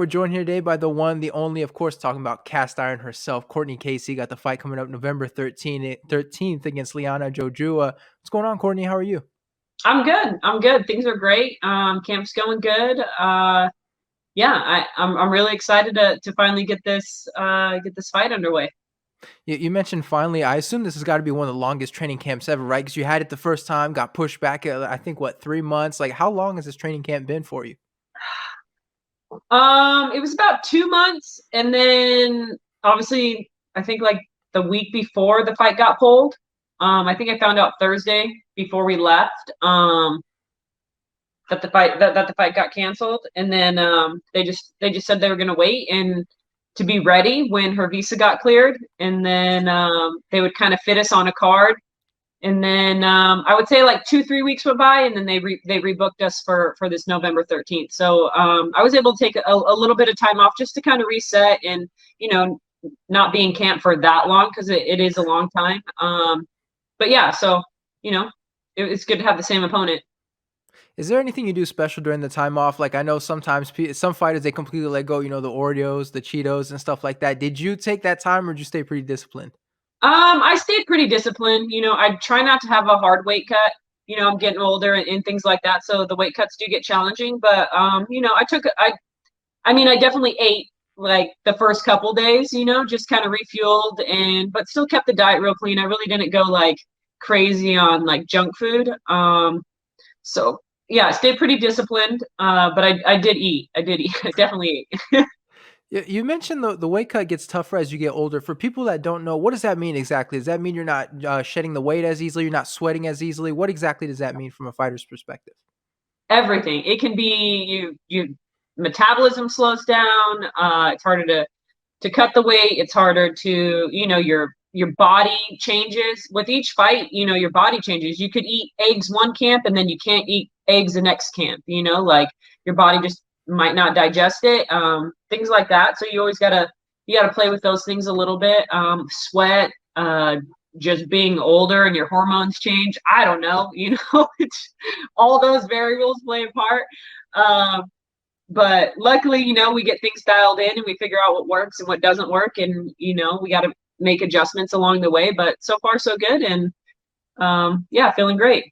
We're joined here today by the one, the only, of course, talking about cast iron herself, Cortney Casey. Got the fight coming up November 13th against Liana Jojua. What's going on, Courtney? How are you? I'm good. I'm good. Things are great. Camp's going good. Yeah, I'm really excited to finally get this fight underway. You mentioned finally. I assume this has got to be one of the longest training camps ever, right? Because you had it the first time, got pushed back. I think what, 3 months? Like, how long has this training camp been for you? It was about 2 months, and then obviously I think like the week before the fight got pulled. I think I found out Thursday before we left. That the fight got canceled, and then they just said they were gonna wait and to be ready when her visa got cleared, and then they would kind of fit us on a card. And then I would say like 2-3 weeks went by, and then they rebooked us for this November 13th. So I was able to take a little bit of time off just to kind of reset and not be in camp for that long because it is a long time. But yeah, so it's good to have the same opponent. Is there anything you do special during the time off? Like, I know sometimes some fighters, they completely let go, the Oreos, the Cheetos, and stuff like that. Did you take that time, or did you stay pretty disciplined? I stayed pretty disciplined. I try not to have a hard weight cut. I'm getting older and things like that, so the weight cuts do get challenging. But I definitely ate like the first couple days, just kind of refueled but still kept the diet real clean. I really didn't go like crazy on like junk food. So yeah, I stayed pretty disciplined. But I did eat. I did eat. I definitely ate. You mentioned the weight cut gets tougher as you get older. For people that don't know, what does that mean exactly? Does that mean you're not shedding the weight as easily? You're not sweating as easily? What exactly does that mean from a fighter's perspective? Everything. It can be you metabolism slows down. It's harder to cut the weight. It's harder to your body changes with each fight. Your body changes. You could eat eggs one camp and then you can't eat eggs the next camp. Like your body just might not digest it. Things like that. So you gotta play with those things a little bit. Sweat. Just being older and your hormones change. I don't know. It's all those variables play a part. But luckily, we get things dialed in and we figure out what works and what doesn't work. And, we got to make adjustments along the way. But so far, so good. And yeah, feeling great.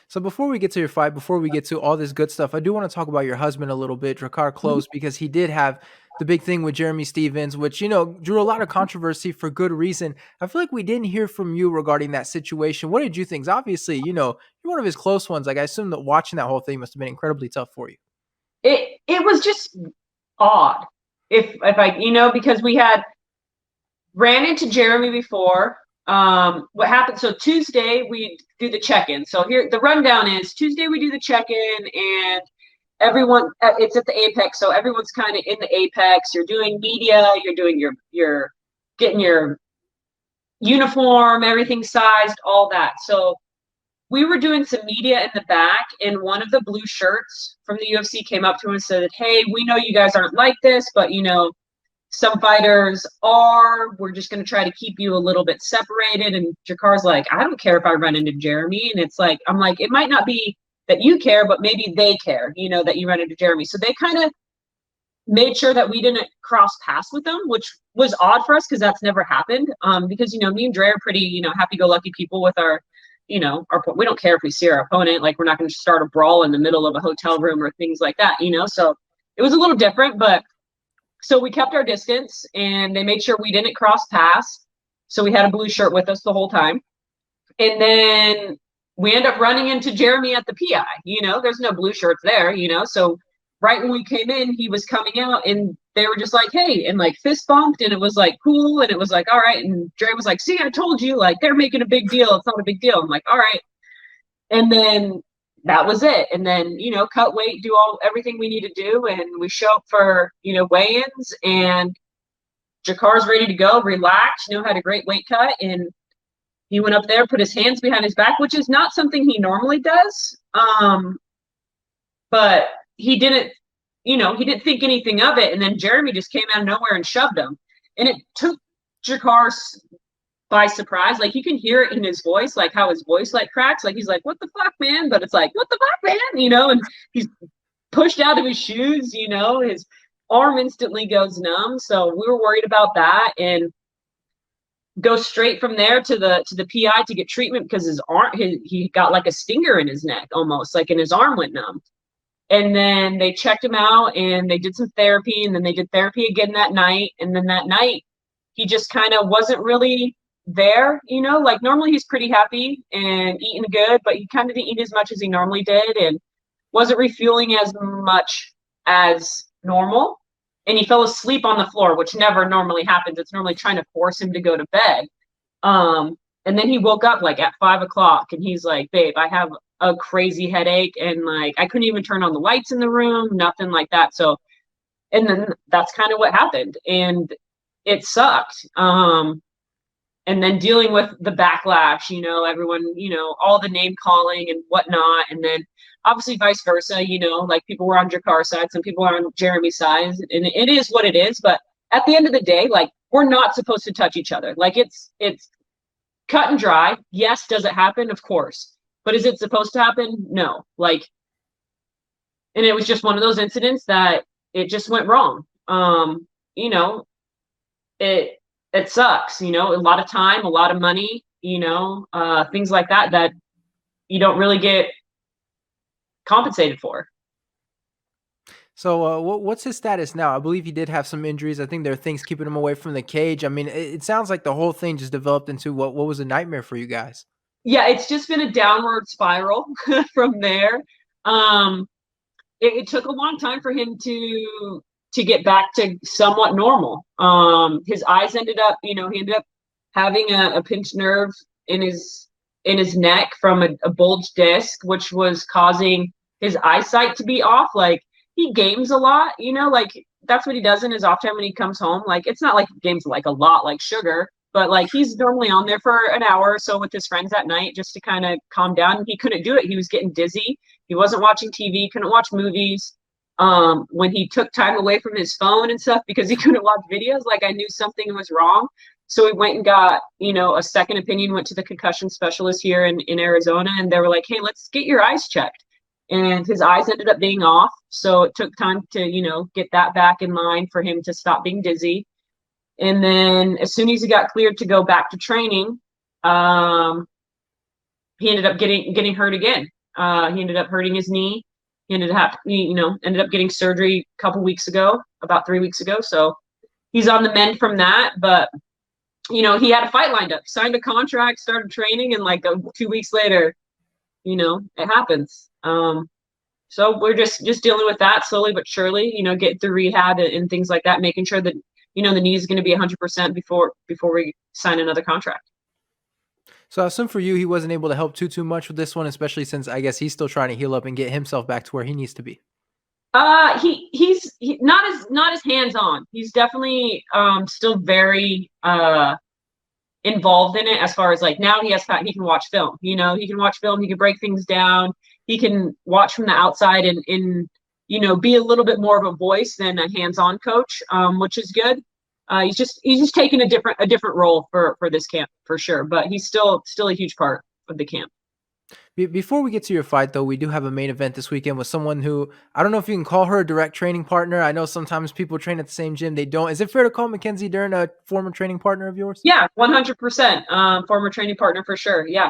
So before we get to your fight, before we get to all this good stuff, I do want to talk about your husband a little bit, Drakkar Mhm. Klose, because he did have the big thing with Jeremy Stevens, which, drew a lot of controversy for good reason. I feel like we didn't hear from you regarding that situation. What did you think? 'Cause obviously, you're one of his close ones. Like, I assume that watching that whole thing must have been incredibly tough for you. It was just odd. If I, because we had ran into Jeremy before. What happened? So Tuesday we do the check-in. So here the rundown is Tuesday we do the check-in and everyone it's at the Apex. So everyone's kind of in the Apex. You're doing media. You're doing your getting your uniform, everything sized, all that. So we were doing some media in the back, and one of the blue shirts from the UFC came up to us and said, "Hey, we know you guys aren't like this, but some fighters are. We're just going to try to keep you a little bit separated." And Jakkar's like, "I don't care if I run into Jeremy." And it's like, I'm like, it might not be that you care, but maybe they care, that you run into Jeremy. So they kind of made sure that we didn't cross paths with them, which was odd for us because that's never happened. Because, me and Dre are pretty, happy-go-lucky people with our, we don't care if we see our opponent. Like, we're not going to start a brawl in the middle of a hotel room or things like that, So it was a little different, but so we kept our distance and they made sure we didn't cross paths. So we had a blue shirt with us the whole time. And then we end up running into Jeremy at the PI, there's no blue shirts there, So right when we came in, he was coming out and they were just like, "Hey," and like fist bumped, and it was like cool. And it was like, all right. And Dre was like, "See, I told you, like they're making a big deal. It's not a big deal." I'm like, all right. And then that was it. And then, cut weight, do everything we need to do. And we show up for, weigh-ins, and Jakkar's ready to go, relax, had a great weight cut. And he went up there, put his hands behind his back, which is not something he normally does. But he didn't, he didn't think anything of it. And then Jeremy just came out of nowhere and shoved him. And it took Drakkar by surprise. Like, you can hear it in his voice, like how his voice like cracks. Like, he's like, "What the fuck, man?" But it's like, "What the fuck, man?" And he's pushed out of his shoes, his arm instantly goes numb. So we were worried about that, and go straight from there to the PI to get treatment because his arm, he got like a stinger in his neck almost, like, and his arm went numb. And then they checked him out and they did some therapy, and then they did therapy again that night. And then that night he just kind of wasn't really there, like normally he's pretty happy and eating good, but he kind of didn't eat as much as he normally did and wasn't refueling as much as normal. And he fell asleep on the floor, which never normally happens. It's normally trying to force him to go to bed. And then he woke up like at 5 o'clock and he's like, babe, I have a crazy headache. And like, I couldn't even turn on the lights in the room, nothing like that. So, and then that's kind of what happened. And it sucked. And then dealing with the backlash, everyone, all the name calling and whatnot. And then obviously vice versa, like people were on Drakkar's side, some people are on Jeremy's side, and it is what it is. But at the end of the day, like, we're not supposed to touch each other. Like, it's cut and dry. Yes. Does it happen? Of course. But is it supposed to happen? No. Like, and it was just one of those incidents that it just went wrong. It sucks, a lot of time, a lot of money, things like that you don't really get compensated for. So what's his status now? I believe he did have some injuries. I think there are things keeping him away from the cage. I mean, it sounds like the whole thing just developed into what was a nightmare for you guys. Yeah, it's just been a downward spiral from there. It took a long time for him to get back to somewhat normal. His eyes ended up, he ended up having a pinched nerve in his neck from a bulged disc, which was causing his eyesight to be off. Like, he games a lot, like that's what he does in his off time when he comes home. Like, it's not like he games like a lot like Sugar, but like he's normally on there for an hour or so with his friends at night just to kind of calm down. He couldn't do it. He was getting dizzy. He wasn't watching TV, couldn't watch movies. When he took time away from his phone and stuff because he couldn't watch videos, like, I knew something was wrong. So we went and got, a second opinion, went to the concussion specialist here in Arizona, and they were like, hey, let's get your eyes checked. And his eyes ended up being off. So it took time to, get that back in line for him to stop being dizzy. And then as soon as he got cleared to go back to training, he ended up getting hurt again. He ended up hurting his knee. He ended up getting surgery a couple weeks ago, about 3 weeks ago. So he's on the mend from that. But, he had a fight lined up, signed a contract, started training, and like 2 weeks later, it happens. So we're just dealing with that slowly but surely, getting through rehab and things like that, making sure that, the knee is going to be 100% before we sign another contract. So I assume for you, he wasn't able to help too much with this one, especially since I guess he's still trying to heal up and get himself back to where he needs to be. He's not as hands-on. He's definitely still very involved in it, as far as like now he can watch film. He can watch film, he can break things down, he can watch from the outside and be a little bit more of a voice than a hands-on coach, which is good. He's just taking a different role for this camp for sure, but he's still a huge part of the camp. Before we get to your fight, though, we do have a main event this weekend with someone who, I don't know if you can call her a direct training partner. I know sometimes people train at the same gym. They don't. Is it fair to call Mackenzie Dern a former training partner of yours? Yeah, 100%. Former training partner for sure. Yeah.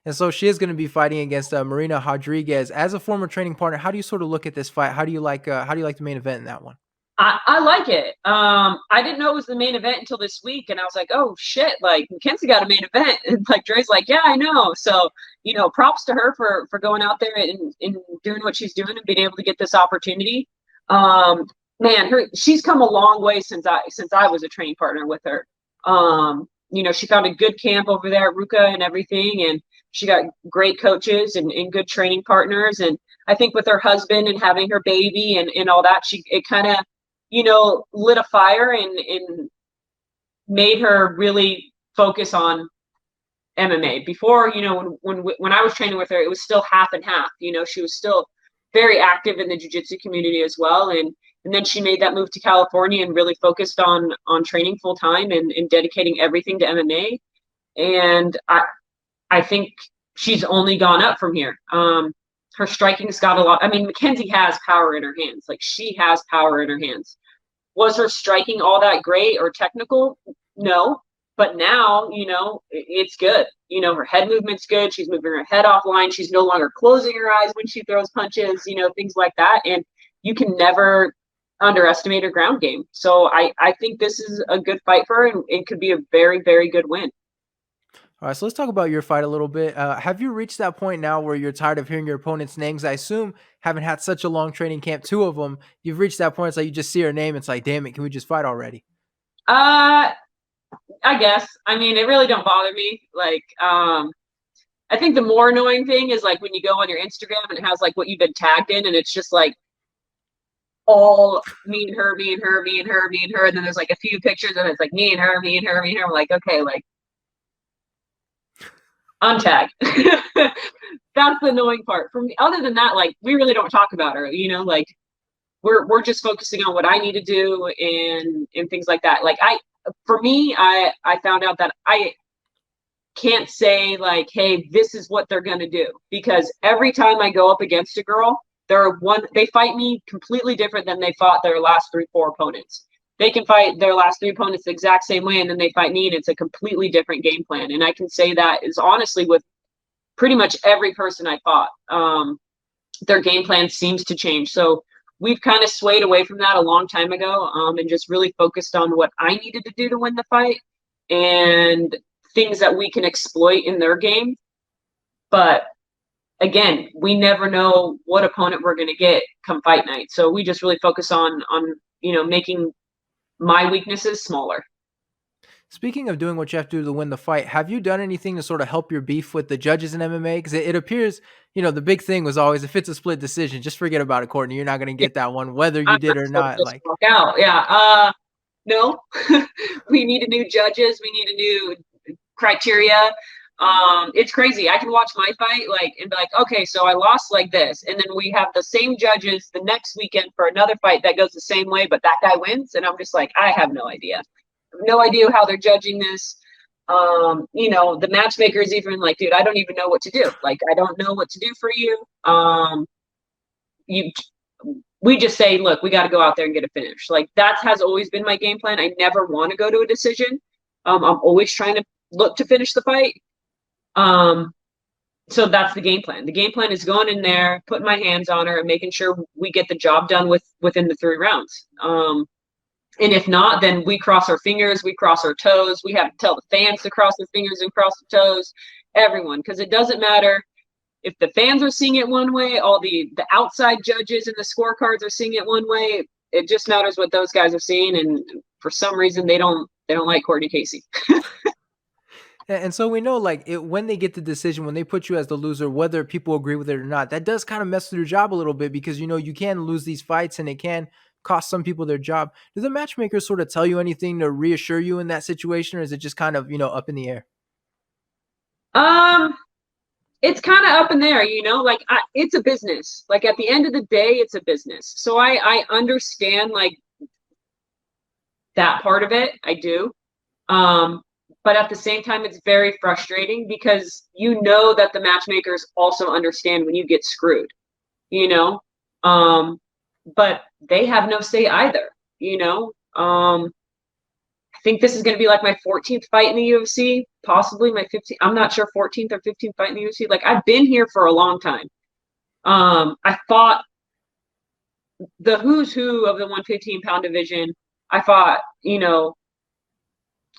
And so she is going to be fighting against Marina Rodriguez. As a former training partner, how do you sort of look at this fight? How do you like the main event in that one? I like it. I didn't know it was the main event until this week, and I was like, oh shit, like Mackenzie got a main event, and like Dre's like, yeah, I know. So props to her for going out there and doing what she's doing and being able to get this opportunity. Man, she's come a long way since I was a training partner with her. She found a good camp over there at Ruka and everything, and she got great coaches and good training partners. And I think with her husband and having her baby and all that, it kind of lit a fire and made her really focus on MMA. Before, when I was training with her, it was still half and half. She was still very active in the jiu-jitsu community as well. And then she made that move to California and really focused on training full time and dedicating everything to MMA. And I think she's only gone up from here. her striking's got a lot. I mean, Mackenzie has power in her hands. Like, she has power in her hands. Was her striking all that great or technical? No. But now, it's good. Her head movement's good. She's moving her head offline. She's no longer closing her eyes when she throws punches, things like that. And you can never underestimate her ground game. So I think this is a good fight for her, and it could be a very, very good win. All right, so let's talk about your fight a little bit. Have you reached that point now where you're tired of hearing your opponent's names? I assume, having had such a long training camp, 2 of them, you've reached that point. It's like you just see her name. It's like, damn it, can we just fight already? I guess. I mean, it really don't bother me. Like, I think the more annoying thing is like when you go on your Instagram and it has like what you've been tagged in, and it's just like all me and her, me and her, me and her, me and her, and then there's like a few pictures and it's like me and her, me and her, me and her. I'm like, okay, like, untag. That's the annoying part for me. Other than that, like, we really don't talk about her, like we're just focusing on what I need to do and things like that. Like, for me, I found out that I can't say like, hey, this is what they're gonna do, because every time I go up against a girl, they fight me completely different than they fought their last 3-4 opponents. They can fight their last 3 opponents the exact same way, and then they fight me, and it's a completely different game plan. And I can say that is honestly with pretty much every person I fought. Their game plan seems to change. So we've kind of swayed away from that a long time ago, and just really focused on what I needed to do to win the fight and things that we can exploit in their game. But again, we never know what opponent we're going to get come fight night. So we just really focus on making my weaknesses smaller. Speaking of doing what you have to do to win the fight, have you done anything to sort of help your beef with the judges in MMA? Because it appears, the big thing was always, if it's a split decision, just forget about it, Cortney. You're not going to get that one, whether you did or not. Like, walk out. Yeah. No, we need a new judges. We need a new criteria. It's crazy. I can watch my fight and be like, okay, so I lost like this, and then we have the same judges the next weekend for another fight that goes the same way, but that guy wins, and I'm just like, I have no idea. No idea how they're judging this. The matchmaker's even like, dude, I don't even know what to do. Like, I don't know what to do for you. We just say, look, we got to go out there and get a finish. Like, that has always been my game plan. I never want to go to a decision. I'm always trying to look to finish the fight. So that's the game plan. The game plan is going in there, putting my hands on her, and making sure we get the job done within the 3 rounds. And if not, then we cross our fingers, we cross our toes. We have to tell the fans to cross their fingers and cross their toes. Everyone, because it doesn't matter if the fans are seeing it one way, all the outside judges and the scorecards are seeing it one way. It just matters what those guys are seeing, and for some reason they don't like Cortney Casey. And so we know, like, when they get the decision, when they put you as the loser, whether people agree with it or not, that does kind of mess with your job a little bit, because you can lose these fights and it can cost some people their job. Do the matchmakers sort of tell you anything to reassure you in that situation, or is it just kind of up in the air? It's kind of up in there, it's a business. Like, at the end of the day, it's a business. So I understand like that part of it. I do. But at the same time, it's very frustrating, because that the matchmakers also understand when you get screwed, but they have no say either. I think this is going to be like my 14th fight in the UFC, possibly my 15th. I'm not sure, 14th or 15th fight in the UFC. Like, I've been here for a long time. I fought the who's who of the 115-pound division. I fought,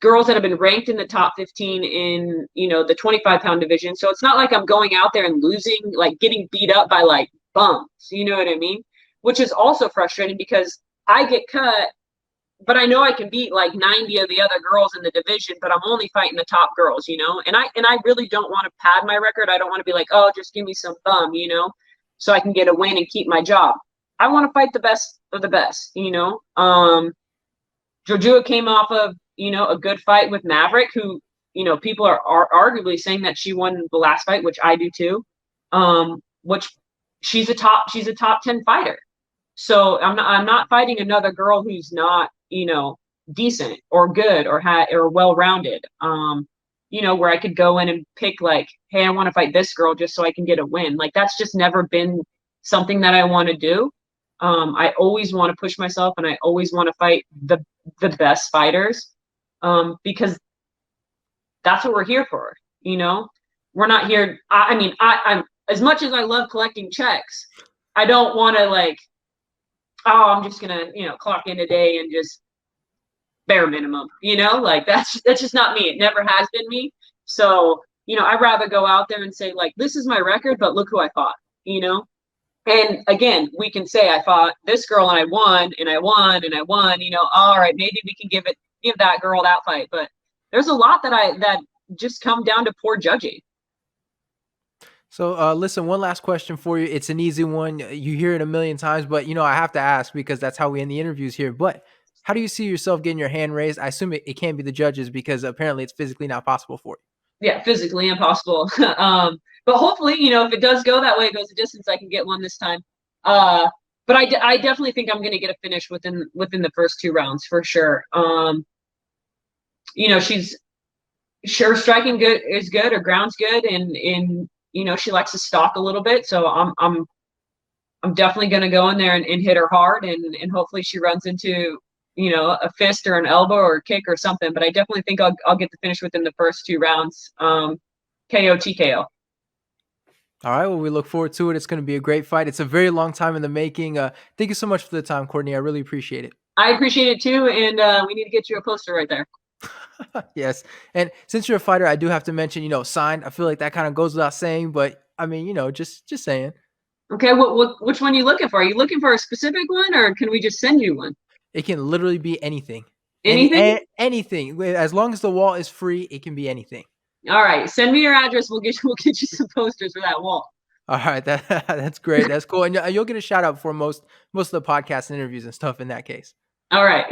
girls that have been ranked in the top 15 in, the 25-pound division. So it's not like I'm going out there and losing, like getting beat up by like bums. You know what I mean? Which is also frustrating, because I get cut, but I know I can beat like 90 of the other girls in the division, but I'm only fighting the top girls, and I really don't want to pad my record. I don't want to be like, oh, just give me some bum, so I can get a win and keep my job. I want to fight the best of the best, Jojua came off of, a good fight with Maverick, who, people are arguably saying that she won the last fight, which I do too. Which she's a top 10 fighter. So I'm not fighting another girl who's not, decent or good or well-rounded. where I could go in and pick like, hey, I want to fight this girl just so I can get a win. Like that's just never been something that I want to do. I always want to push myself, and I always want to fight the best fighters, because that's what we're here for. We're not here. I mean, I'm as much as I love collecting checks, I don't want to like, oh, I'm just gonna clock in today and just bare minimum. Like that's just not me. It never has been me. So I'd rather go out there and say like, this is my record, but look who I fought. And again, we can say I fought this girl and I won and I won and I won. All right, maybe we can give that girl that fight, but there's a lot that just come down to poor judging. So listen, one last question for you. It's an easy one. You hear it a million times, but I have to ask because that's how we end the interviews here. But how do you see yourself getting your hand raised? I assume it can't be the judges because apparently it's physically not possible for you. Yeah, physically impossible. But hopefully, if it does go that way, it goes a distance, I can get one this time. But I definitely think I'm going to get a finish within the first 2 rounds for sure. She's sure striking good is good, her ground's good, and she likes to stalk a little bit. So I'm definitely going to go in there and hit her hard, and hopefully she runs into a fist or an elbow or a kick or something. But I definitely think I'll get the finish within the first 2 rounds. KO TKO. All right. Well, we look forward to it. It's going to be a great fight. It's a very long time in the making. Thank you so much for the time, Cortney. I really appreciate it. I appreciate it too, and we need to get you a poster right there. Yes. And since you're a fighter, I do have to mention, signed. I feel like that kind of goes without saying, but I mean, just saying. Okay, which one are you looking for? Are you looking for a specific one, or can we just send you one? It can literally be anything. Anything? Anything. As long as the wall is free, it can be anything. All right, send me your address. We'll get you some posters for that wall. All right, that's great. That's cool, and you'll get a shout out for most of the podcast interviews and stuff in that case. All right.